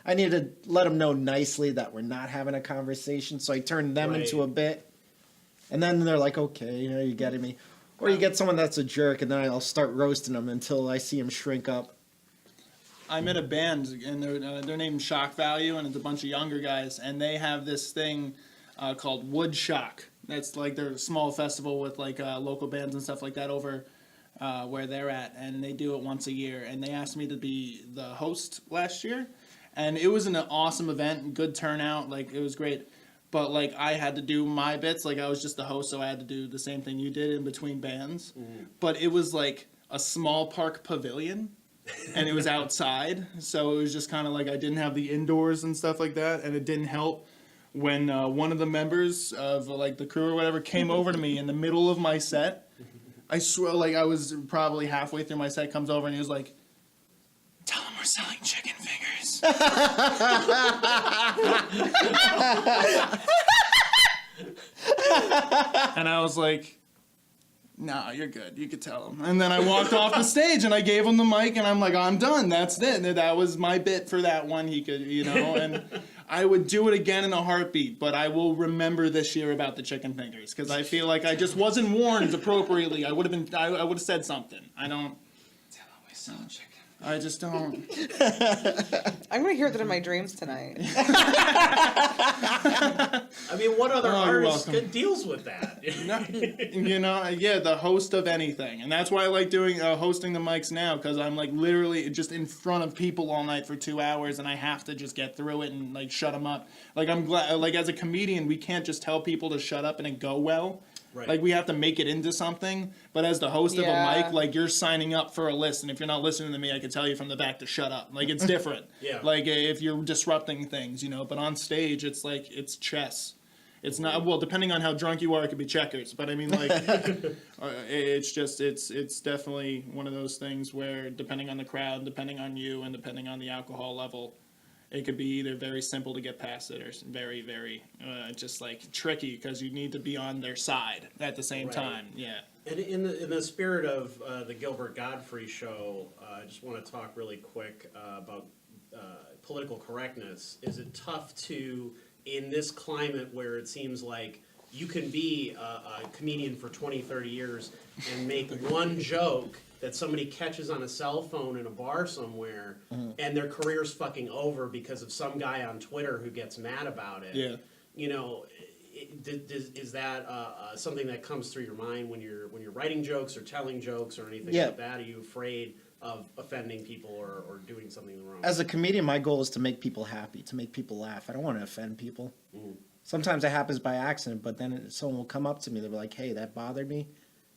I needed to let them know nicely that we're not having a conversation. So I turned them into a bit, and then they're like, okay, you know, you're getting me. Or you get someone that's a jerk, and then I'll start roasting them until I see them shrink up. I'm in a band, and they're named Shock Value, and it's a bunch of younger guys, and they have this thing called Wood Shock. That's like their small festival with like local bands and stuff like that over where they're at, and they do it once a year. And they asked me to be the host last year, and it was an awesome event, good turnout, like it was great. But like I had to do my bits, like I was just the host, so I had to do the same thing you did in between bands. Mm-hmm. But it was like a small park pavilion, and it was outside, so it was just kind of like I didn't have the indoors and stuff like that, and it didn't help when one of the members of like the crew or whatever came over to me in the middle of my set. I swear, like I was probably halfway through my set, comes over and he was like, "Tell him we're selling chicken fingers." And I was like, "Nah, you're good. You could tell him." And then I walked off the stage and I gave him the mic and I'm like, "I'm done. That's it. That was my bit for that one." He could, you know, and I would do it again in a heartbeat, but I will remember this year about the chicken fingers because I feel like I just wasn't warned appropriately. I would have said something. I don't. Always sell chicken. I just don't. I'm gonna hear that in my dreams tonight. I mean, what other you're artist welcome. deals with that? The host of anything, and that's why I like doing hosting the mics now because I'm like literally just in front of people all night for 2 hours, and I have to just get through it and like shut them up. Like I'm glad, like as a comedian, we can't just tell people to shut up and it go well. Right. Like we have to make it into something. But as the host of a Yeah. mic, like you're signing up for a list, and if you're not listening to me, I can tell you from the back to shut up. Like it's different. Yeah. Like if you're disrupting things, But on stage, it's like it's chess. It's not well, depending on how drunk you are, it could be checkers. But I mean, like, it's definitely one of those things where depending on the crowd, depending on you, and depending on the alcohol level, it could be either very simple to get past it or very, very just like tricky because you need to be on their side at the same Right. time. Yeah. And in the spirit of the Gilbert Gottfried show, I just want to talk really quick about political correctness. Is it tough to, in this climate where it seems like you can be a comedian for 20, 30 years and make one joke that somebody catches on a cell phone in a bar somewhere and their career's fucking over because of some guy on Twitter who gets mad about it? Yeah. Is that something that comes through your mind when you're writing jokes or telling jokes or anything Yeah. like that? Are you afraid of offending people or doing something wrong? As a comedian, my goal is to make people happy, to make people laugh. I don't want to offend people. Sometimes it happens by accident, but then someone will come up to me. They'll be like, "Hey, that bothered me,"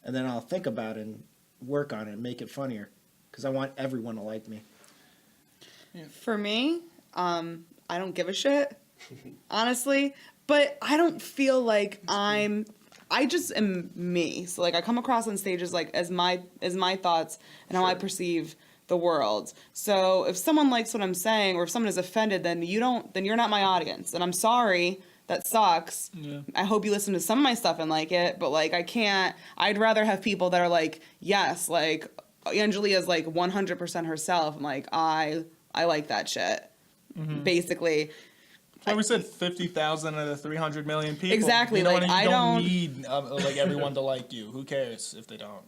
and then I'll think about it and work on it and make it funnier because I want everyone to like me. For me, I don't give a shit, honestly. But I don't feel like I just am me. So like I come across on stages like as my thoughts and how I perceive the world. So if someone likes what I'm saying or if someone is offended, then you're not my audience. And I'm sorry, that sucks. Yeah. I hope you listen to some of my stuff and like it, but like I'd rather have people that are like, yes, like Angelia's like 100% herself. I'm like, I like that shit. Basically. I always said 50,000 out of 300 million people. Exactly, You know, like, and you I don't don't- need like everyone to like you. Who cares if they don't?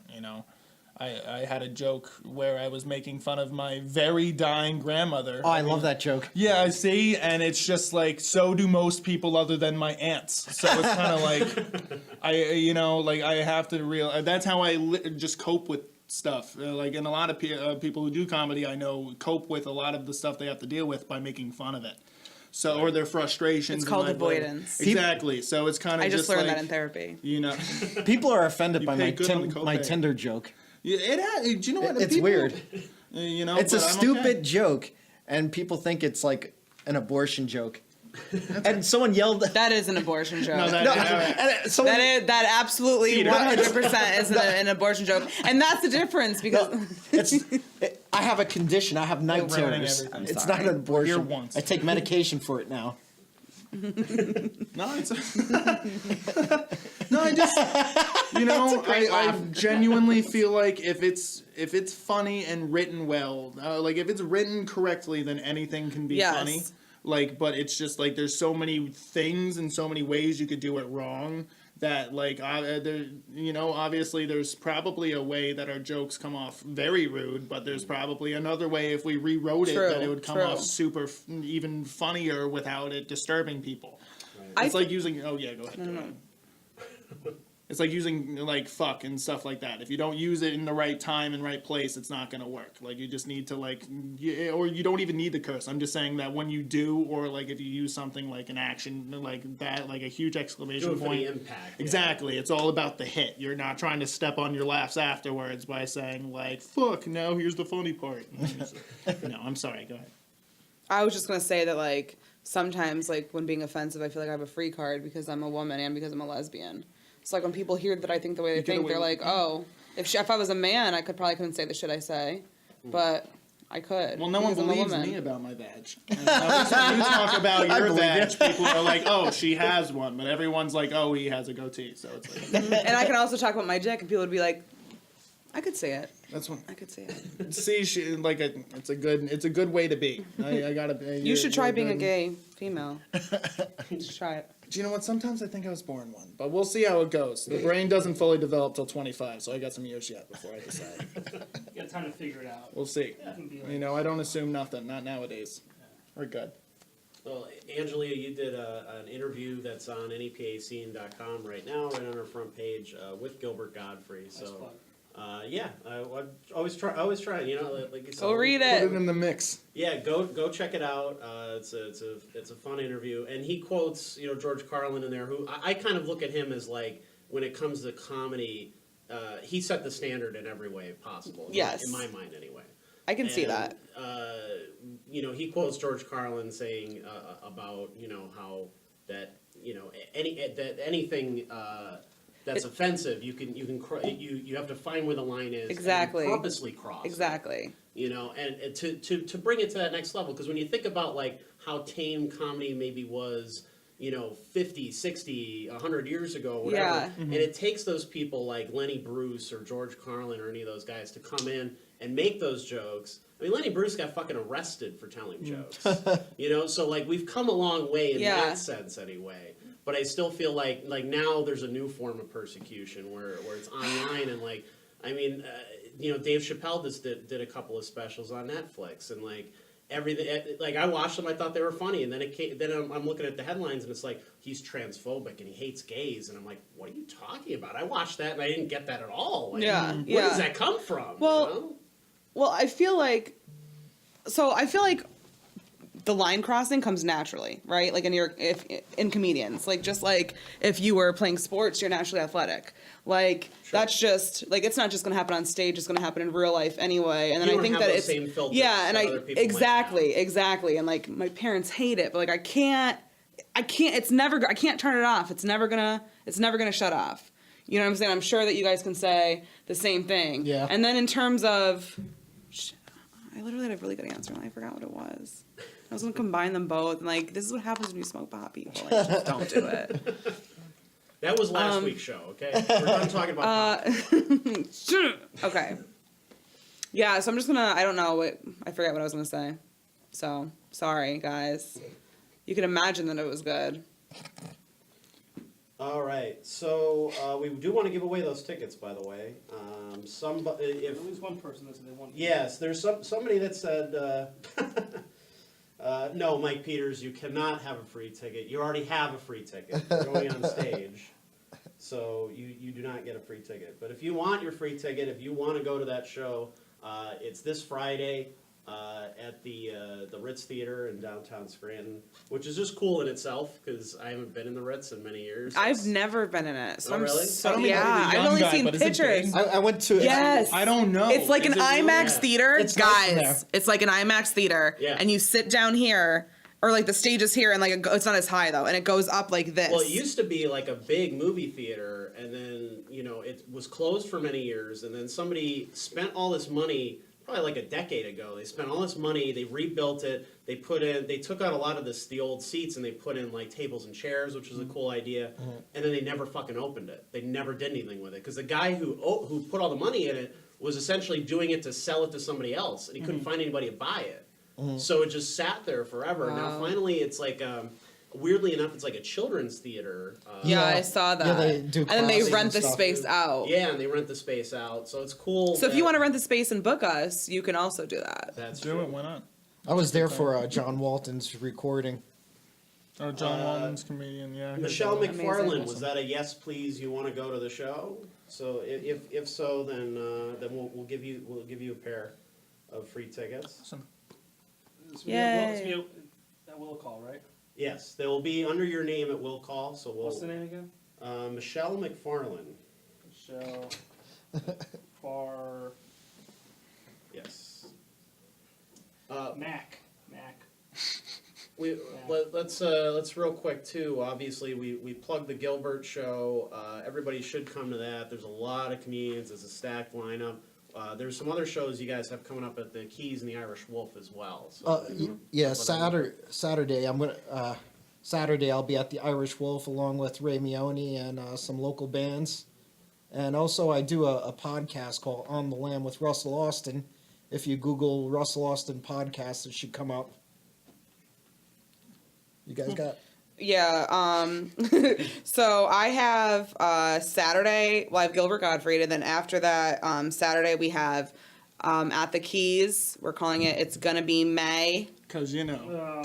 I had a joke where I was making fun of my very dying grandmother. Oh, I love that joke. Yeah, I see, and it's just like so do most people other than my aunts. So it's kind of like I have to that's how I just cope with stuff. And a lot of people who do comedy I know cope with a lot of the stuff they have to deal with by making fun of it. So or their frustrations. It's called and like, avoidance. Exactly. So it's kind of I just learned like, that in therapy. People are offended You by pay good on the my copay. Tinder joke. do you know what? It's People- weird. But It's a I'm stupid okay. joke, and people think it's like an abortion joke. And someone yelled. That is an abortion joke. No, No, and someone, That absolutely 100% is an abortion joke, and that's the difference because I have a condition. I have night We're ruining terrors. everything. It's Sorry. not an abortion. Here once. I take medication for it now. No, it's no. I just I genuinely feel like if it's funny and written well, like if it's written correctly, then anything can be Yes. funny. Like, but it's just like there's so many things and so many ways you could do it wrong that like obviously there's probably a way that our jokes come off very rude, but there's probably another way if we rewrote it that it would come off super even funnier without it disturbing people. It's like using go ahead. It's like using like fuck and stuff like that. If you don't use it in the right time and right place, it's not gonna work. Like you just need to or you don't even need the curse. I'm just saying that when you do, or like if you use something like an action like that, like a huge exclamation Do it for point. the impact. Yeah. Exactly. It's all about the hit. You're not trying to step on your laughs afterwards by saying like fuck. Now here's the funny part. No, I'm sorry. Go ahead. I was just gonna say that like sometimes like when being offensive, I feel like I have a free card because I'm a woman and because I'm a lesbian. It's like when people hear that I think the way they get think, away they're with like, oh, if I was a man, I couldn't say the shit I say, but I could. Well, no one because I'm a believes woman. me about my badge. And at least when you talk about your believe badge, people are like, "Oh, she has one," but everyone's like, "Oh, he has a goatee." So it's like, And I can also talk about my dick, and people would be like, I could see it. That's one. I could see it. See, it's a good way to be. I gotta. You should try being a gay female. Just try it. Do you know what? Sometimes I think I was born one, but we'll see how it goes. The brain doesn't fully develop till 25, so I got some years yet before I decide. You got time to figure it out. We'll see. Yeah, it can be like- You know, I don't assume nothing. Not nowadays. We're good. Well, Angelia, you did an interview that's on NEPAscene.com right now, right on our front page, with Gilbert Gottfried. Nice So, plug. yeah, I always try. You know, like you said, Go read Put it. it in the mix. Yeah, go check it out. It's a fun interview, and he quotes George Carlin in there, who I kind of look at him as like, when it comes to comedy, he set the standard in every way possible. Yes. In my mind, anyway. I can see And, that. He quotes George Carlin saying about how that anything that's offensive you have to find where the line is. Exactly. And purposely cross. it. Exactly. And to bring it to that next level, because when you think about like how tame comedy maybe was 50, 60, 100 years ago, whatever. Yeah. And it takes those people like Lenny Bruce or George Carlin or any of those guys to come in and make those jokes. I mean, Lenny Bruce got fucking arrested for telling jokes. So like we've come a long way in Yeah. that sense anyway. But I still feel like now there's a new form of persecution where it's online and like, I mean, Dave Chappelle just did a couple of specials on Netflix and like, everything, like I watched them, I thought they were funny, and then I'm looking at the headlines, and it's like he's transphobic and he hates gays, and I'm like, what are you talking about? I watched that and I didn't get that at all. Like, where does that come from? Well, I feel like the line crossing comes naturally, right? Like in comedians, like just like if you were playing sports, you're naturally athletic. Like that's just like it's not just going to happen on stage; it's going to happen in real life anyway. And then I think that it's exactly. And like my parents hate it, but like I can't. I can't turn it off. It's never gonna shut off. You know what I'm saying? I'm sure that you guys can say the same thing. Yeah. And then in terms of, I literally had a really good answer and I forgot what it was. I was gonna combine them both, and like, this is what happens when you smoke pot, people. Like, just don't do it. That was last week's show, okay? We're done talking about pot. Okay. Yeah, so I'm just gonna, I forget what I was gonna say. So, sorry, guys. You can imagine that it was good. All right, so we do want to give away those tickets, by the way. At least one person that said they want. Yes, there's somebody that said, no, Mike Peters, you cannot have a free ticket. You already have a free ticket. You're going on stage, so you do not get a free ticket. But if you want your free ticket, if you want to go to that show, it's this Friday at the Ritz Theater in downtown Scranton, which is just cool in itself because I haven't been in the Ritz in many years. I've never been in it. So Oh, really? I've only seen pictures. I went to Yes. I don't know. It's like an Is it really? IMAX Yeah. theater, It's nice in there. guys. It's like an IMAX theater, Yeah. and you sit down here, or like the stage is here, and like it's not as high though, and it goes up like this. Well, it used to be like a big movie theater, and then, it was closed for many years, and then somebody spent all this money, probably like a decade ago. They spent all this money, they rebuilt it, they took out a lot of the old seats, and they put in like tables and chairs, which was a cool idea, and then they never fucking opened it. They never did anything with it, because the guy who put all the money in it was essentially doing it to sell it to somebody else, and he couldn't find anybody to buy it. So it just sat there forever. Wow. Now finally it's like, weirdly enough, it's like a children's theater. yeah, I saw that. Yeah, they do and then they classes rent and the stuff. space out. Yeah, and they rent the space out, so it's cool. So if you want to rent the space and book us, you can also do that. That's Do true. it. Why not? I was there for John Walton's recording. Oh, John Walton's comedian. Yeah. I heard Michelle that. McFarland, Amazing. was that a yes, please? You want to go to the show? So if so, then we'll give you a pair of free tickets. Awesome. Yay. That will call, right? Yes, they will be under your name at will call. So What's the name again? Michelle McFarland. Michelle. Far. Yes. Mac. Let's real quick too. Obviously, we plugged the Gilbert show. Everybody should come to that. There's a lot of comedians. It's a stacked lineup. There's some other shows you guys have coming up at the Keys and the Irish Wolf as well. So Yeah, Saturday. Saturday I'll be at the Irish Wolf along with Ray Mione and some local bands. And also, I do a podcast called On the Lam with Russell Austin. If you Google Russell Austin podcast, it should come up. You guys got? Yeah. So I have Saturday. Well, I have Gilbert Gottfried, and then after that, Saturday we have at the Keys. We're calling it. It's gonna be May. Because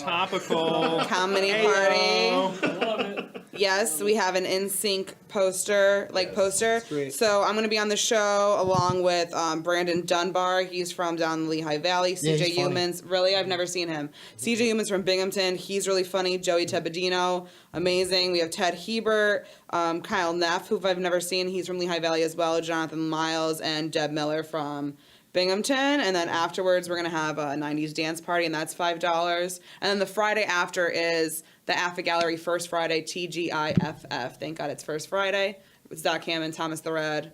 topical Comedy party. I love it. Yes, we have an NSYNC poster, poster. great. So I'm going to be on the show along with Brandon Dunbar. He's from down the Lehigh Valley. Yeah, CJ he's funny. Humans. Really, I've never seen him. CJ Humans from Binghamton. He's really funny. Joey Tepedino. Amazing. We have Ted Hebert. Kyle Neff, who I've never seen. He's from Lehigh Valley as well. Jonathan Miles and Deb Miller from Binghamton. And then afterwards, we're going to have a 90s dance party, and that's $5. And then the Friday after is the Affa Gallery First Friday, TGIFF. Thank God it's First Friday. It's Doc Hammond, Thomas the Red,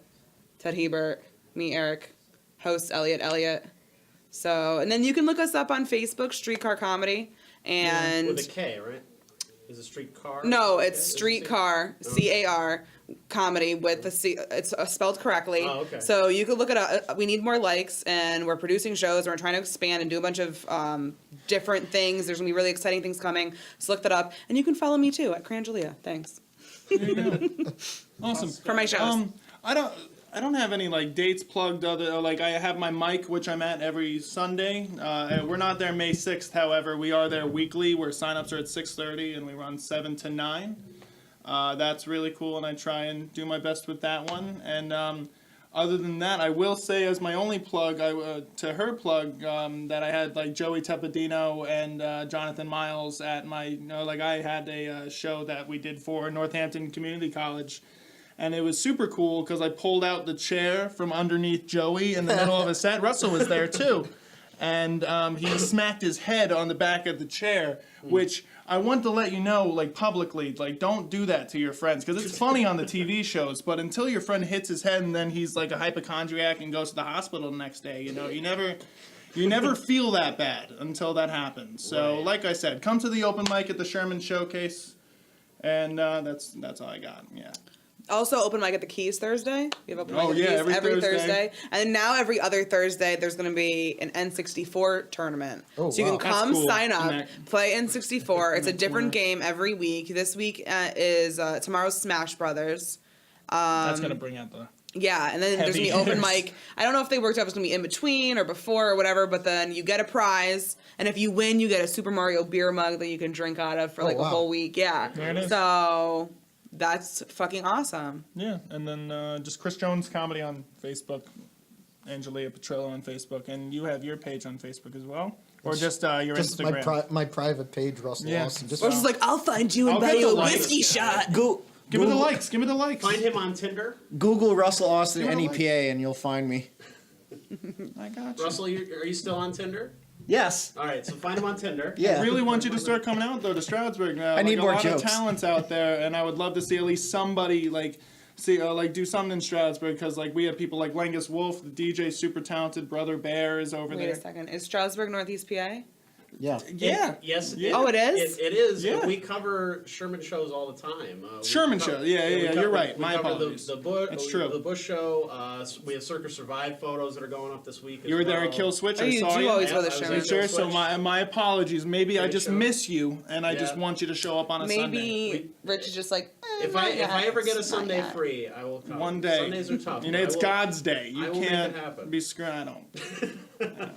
Ted Hebert, me, Eric, host Elliot. So, and then you can look us up on Facebook, Streetcar Comedy. And with a K, right? Is it streetcar? no, it's Okay. Streetcar, CAR, comedy with the C. It's spelled correctly. Oh, okay. So you could look it up. We need more likes, and we're producing shows. And we're trying to expand and do a bunch of different things. There's gonna be really exciting things coming. So look that up, and you can follow me too at Angelia. Thanks There you go. Awesome. for my shows. I don't have any dates plugged. I have my mic, which I'm at every Sunday. We're not there May 6th, however. We are there weekly, where signups are at 6:30 and we run 7 to 9. That's really cool, and I try and do my best with that one. And other than that, I will say as my only plug, to her plug, that I had Joey Tepedino and Jonathan Miles at my, I had a show that we did for Northampton Community College. And it was super cool because I pulled out the chair from underneath Joey in the middle of a set. Russell was there too. And he smacked his head on the back of the chair, which I want to let you know, publicly, don't do that to your friends. Because it's funny on the TV shows, but until your friend hits his head and then he's like a hypochondriac and goes to the hospital the next day, you never feel that bad until that happens. So, Right. like I said, come to the open mic at the Sherman Showcase. And that's all I got, yeah. Also, open mic at the Keys Thursday. We have open mic Oh, at the yeah, Keys every Thursday. And now every other Thursday, there's going to be an N64 tournament. Oh, so you wow. can come, That's cool. sign up, Connect. play N64. It's a different Connect. game every week. This week is tomorrow's Smash Brothers. That's going to bring out the... Yeah, and then there's Heavy going to be open hitters. mic. I don't know if they worked out if it's going to be in between or before or whatever, but then you get a prize, and if you win, you get a Super Mario beer mug that you can drink out of for a wow. whole week. Yeah. There it is. So that's fucking awesome. Yeah, and then just Chris Jones Comedy on Facebook, Angelia Petrillo on Facebook, and you have your page on Facebook as well, or just your Just Instagram. my private page, Russell Yeah. Austin. Just Or just like, I'll find you and I'll buy get you the a likes. whiskey shot. Give me the likes. Give me the likes. Find him on Tinder. Google Russell Austin You wanna NEPA and you'll find me. I got you. Russell, are you still on Tinder? Yes. All right, so find him on Tinder. Yeah. I really want you to start coming out though to Stroudsburg. I need more a lot jokes. of talents out there, and I would love to see at least somebody do something in Stroudsburg because we have people like Lengus Wolf, the DJ, super talented. Brother Bear is over Wait there. a second. Is Strasbourg Northeast PA? Yeah. Yeah. Yes. Yeah. Oh, it is? It is. Yeah. We cover Sherman shows all the time. Sherman show. Yeah, you're right. My apologies. The Bush. That's true. The Bush show. We have Circus Survive photos that are going up this week. You were there at Kill Switch. Oh, I you saw do you. always go to Yeah, I was Sherman. there. Sure. So my apologies. Maybe I Great just show. miss you, and I just Yeah. want you to show up on a Sunday. Maybe Rich is just like, If not I yet. ever get a Not Sunday yet. free, I will come. One day. Sundays are tough. It's I will- God's day. I You will make can't it happen. be screwed. I don't.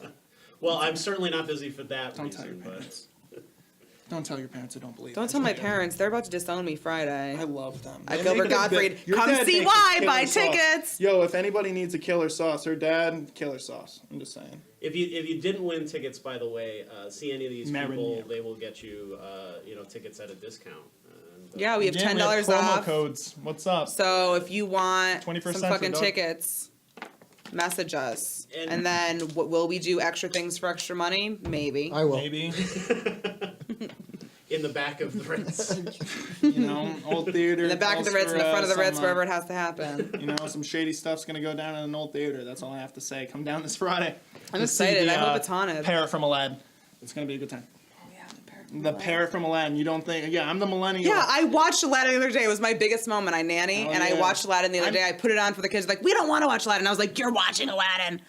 Well, I'm certainly not busy for that Don't tell your reason, but parents. Don't tell your parents I don't believe. Don't that. tell my parents. They're about to disown me Friday. I love them. At They Gilbert make it a Gottfried. bit- your Come dad see makes why. killer Buy sauce. tickets. Yo, if anybody needs a killer sauce, her dad, killer sauce. I'm just saying. if you didn't win tickets, by the way, see any of these Marin, people, yeah. they will get you tickets at a discount. And, Yeah, we have Yeah, $10 promo off. codes. What's up? So if you want 21st some century, fucking dog. tickets, message us. And- And then will we do extra things for extra money? Maybe. I will. Maybe. in the back of the Ritz. Old theater. In the back of the Ritz, in the front of the Ritz, wherever it has to happen. Some shady stuff's gonna go down in an old theater. That's all I have to say. Come down this Friday. I'm to see excited. the, I hope it's haunted. Parrot from Aladdin. It's gonna be a good time. Oh, yeah, the parrot The parrot from Aladdin. You don't think? Yeah, I'm the millennial. Yeah, I watched Aladdin the other day. It was my biggest moment. I nanny, Oh, and I yeah. watched Aladdin the other day. I put it on for the kids. Like, we don't want to watch Aladdin. I was like, you're watching Aladdin.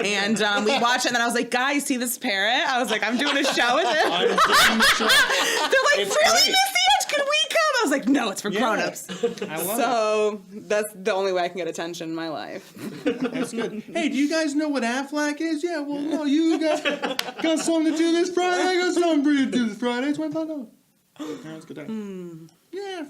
And we watched it, and then I was like, guys, see this parrot? I was like, I'm doing a show with it. I'm doing the show. They're like, It's really, great. Missy Edge? Could we come? I was like, no, it's for Yeah. grown-ups. I love So that's the only way I can get attention in my life. it. That's good. Hey, do you guys know what Aflac is? Yeah, well, no, you guys got something to do this Friday? I got something for you to do this Friday. It's $25. Yeah, that's a good time. Yeah,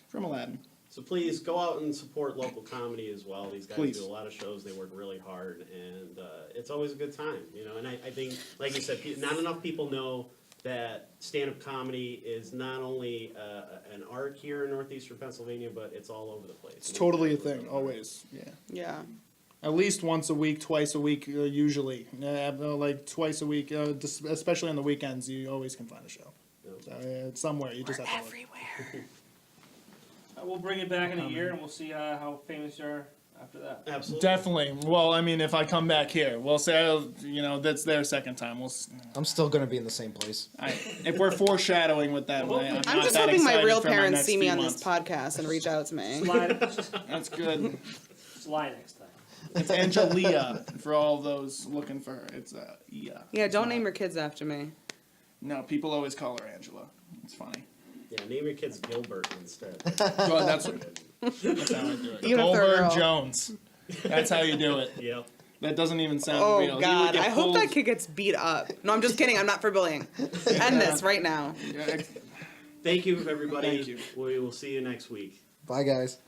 from Aladdin. So please go out and support local comedy as well. These guys Please. do a lot of shows. They work really hard, and it's always a good time, you know. And I think, like you said, not enough people know that stand-up comedy is not only an art here in northeastern Pennsylvania, but it's all over the place. It's totally a thing, always. Yeah. Yeah. At least once a week, twice a week, usually. Like twice a week, especially on the weekends, you always can find a show. So, it's somewhere, you just have to look. Everywhere. We'll bring it back in a year, and we'll see how famous you are after that. Absolutely. Definitely. Well, I mean, if I come back here, we'll say, that's their second time. I'm still gonna be in the same place. If we're foreshadowing with that, I'm just hoping my real parents see me on this podcast and reach out to me. That's good. Slide next time. It's Angelia for all those looking for her. It's yeah. Yeah, don't name your kids after me. No, people always call her Angela. It's funny. Yeah, name your kids Gilbert instead. Well, that's how I do it. Even if they're a Goldberg girl. Jones. That's how you do it. Yep. That doesn't even sound Oh real. He would God! get I hope pulled- that kid gets beat up. No, I'm just kidding. I'm not for bullying. End this right now. Yeah, Thank you, everybody. Thank you. We will see you next week. Bye, guys.